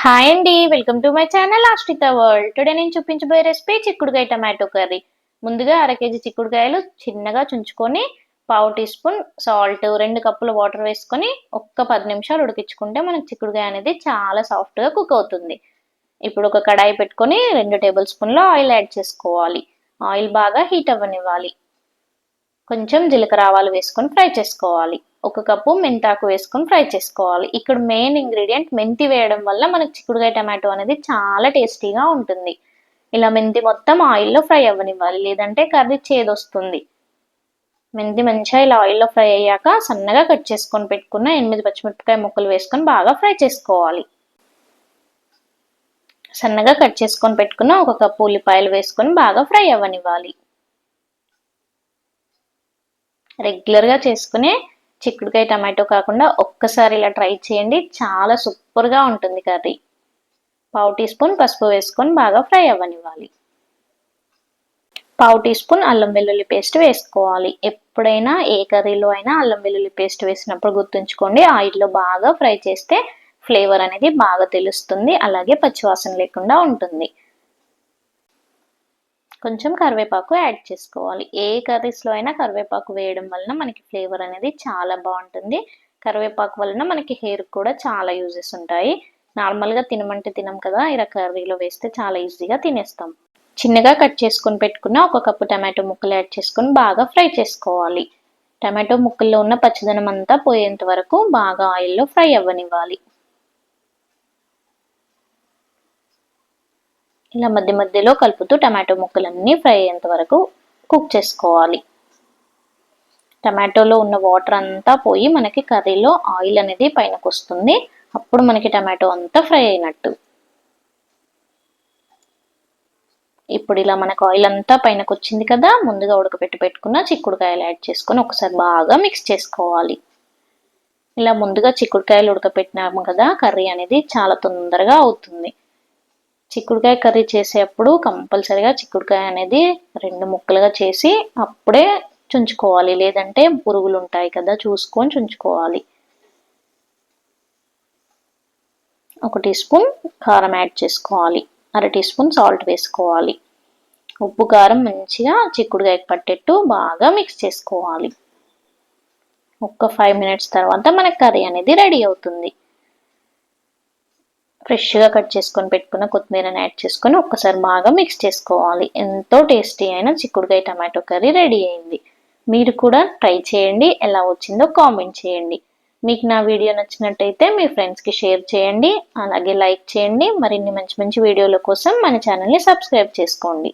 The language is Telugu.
హాయ్ అండి, వెల్కమ్ టు మై ఛానల్ ఆశ్రిత వరల్డ్. టుడే నేను చూపించబోయే రెసిపీ చిక్కుడుకాయ టమాటో కర్రీ. ముందుగా అర కేజీ చిక్కుడుకాయలు చిన్నగా చుంచుకొని పావు టీ స్పూన్ సాల్ట్, 2 కప్పుల వాటర్ వేసుకొని ఒక్క 10 నిమిషాలు ఉడికించుకుంటే మనకి చిక్కుడుకాయ అనేది చాలా సాఫ్ట్గా కుక్ అవుతుంది. ఇప్పుడు ఒక కడాయి పెట్టుకొని 2 టేబుల్ స్పూన్ల ఆయిల్ యాడ్ చేసుకోవాలి. ఆయిల్ బాగా హీట్ అవ్వనివ్వాలి. కొంచెం జీలకర్ర ఆవాలు వేసుకొని ఫ్రై చేసుకోవాలి. ఒక కప్పు మెంతాకు వేసుకొని ఫ్రై చేసుకోవాలి. ఇక్కడ మెయిన్ ఇంగ్రీడియంట్ మెంతి వేయడం వల్ల మనకి చిక్కుడుకాయ టమాటో అనేది చాలా టేస్టీగా ఉంటుంది. ఇలా మెంతి మొత్తం ఆయిల్లో ఫ్రై అవ్వనివ్వాలి, లేదంటే కర్రీ చేదొస్తుంది. మెంతి మంచిగా ఇలా ఆయిల్లో ఫ్రై అయ్యాక సన్నగా కట్ చేసుకొని పెట్టుకున్న 8 పచ్చిమిరపకాయ ముక్కలు వేసుకొని బాగా ఫ్రై చేసుకోవాలి. సన్నగా కట్ చేసుకొని పెట్టుకున్న ఒక కప్పు ఉల్లిపాయలు వేసుకొని బాగా ఫ్రై అవ్వనివ్వాలి. రెగ్యులర్గా చేసుకునే చిక్కుడుకాయ టమాటో కాకుండా ఒక్కసారి ఇలా ట్రై చేయండి, చాలా సూపర్గా ఉంటుంది కర్రీ. పావు టీ స్పూన్ పసుపు వేసుకొని బాగా ఫ్రై అవ్వనివ్వాలి. పావు టీ స్పూన్ అల్లం వెల్లుల్లి పేస్ట్ వేసుకోవాలి. ఎప్పుడైనా ఏ కర్రీలో అయినా అల్లం వెల్లుల్లి పేస్ట్ వేసినప్పుడు గుర్తుంచుకోండి, ఆయిల్లో బాగా ఫ్రై చేస్తే ఫ్లేవర్ అనేది బాగా తెలుస్తుంది, అలాగే పచ్చివాసన లేకుండా ఉంటుంది. కొంచెం కరివేపాకు యాడ్ చేసుకోవాలి. ఏ కర్రీస్లో అయినా కరివేపాకు వేయడం వలన మనకి ఫ్లేవర్ అనేది చాలా బాగుంటుంది. కరివేపాకు వలన మనకి హెయిర్ కూడా చాలా యూజెస్ ఉంటాయి. నార్మల్గా తినమంటే తినం కదా, ఇలా కర్రీలో వేస్తే చాలా ఈజీగా తినేస్తాం. చిన్నగా కట్ చేసుకొని పెట్టుకున్న ఒక కప్పు టమాటో ముక్కలు యాడ్ చేసుకొని బాగా ఫ్రై చేసుకోవాలి. టమాటో ముక్కల్లో ఉన్న పచ్చదనం అంతా పోయేంత వరకు బాగా ఆయిల్లో ఫ్రై అవ్వనివ్వాలి. ఇలా మధ్య మధ్యలో కలుపుతూ టమాటో ముక్కలన్నీ ఫ్రై అయ్యేంత వరకు కుక్ చేసుకోవాలి. టమాటోలో ఉన్న వాటర్ అంతా పోయి మనకి కర్రీలో ఆయిల్ అనేది పైనకు వస్తుంది. అప్పుడు మనకి టమాటో అంతా ఫ్రై అయినట్టు. ఇప్పుడు ఇలా మనకు ఆయిల్ అంతా పైనకు వచ్చింది కదా, ముందుగా పెట్టుకున్న చిక్కుడుకాయలు యాడ్ చేసుకొని ఒకసారి బాగా మిక్స్ చేసుకోవాలి. ఇలా ముందుగా చిక్కుడుకాయలు ఉడకపెట్టినాము కదా, కర్రీ అనేది చాలా తొందరగా అవుతుంది. చిక్కుడుకాయ కర్రీ చేసేటప్పుడు కంపల్సరిగా చిక్కుడుకాయ అనేది 2 ముక్కలుగా చేసి అప్పుడే చుంచుకోవాలి, లేదంటే పురుగులు ఉంటాయి కదా, చూసుకొని చుంచుకోవాలి. 1 టీ స్పూన్ కారం యాడ్ చేసుకోవాలి. అర టీ స్పూన్ సాల్ట్ వేసుకోవాలి. ఉప్పు కారం మంచిగా చిక్కుడుకాయకి పట్టేట్టు బాగా మిక్స్ చేసుకోవాలి. ఒక 5 మినిట్స్ తర్వాత మనకి కర్రీ అనేది రెడీ అవుతుంది. ఫ్రెష్గా కట్ చేసుకొని పెట్టుకున్న కొత్తిమీరని యాడ్ చేసుకొని ఒక్కసారి బాగా మిక్స్ చేసుకోవాలి. ఎంతో టేస్టీ అయిన చిక్కుడుకాయ టమాటో కర్రీ రెడీ అయింది. మీరు కూడా ట్రై చేయండి, ఎలా వచ్చిందో కామెంట్ చేయండి. మీకు నా వీడియో నచ్చినట్టయితే మీ ఫ్రెండ్స్కి షేర్ చేయండి, అలాగే లైక్ చేయండి. మరిన్ని మంచి మంచి వీడియోల కోసం మన ఛానల్ని సబ్స్క్రైబ్ చేసుకోండి.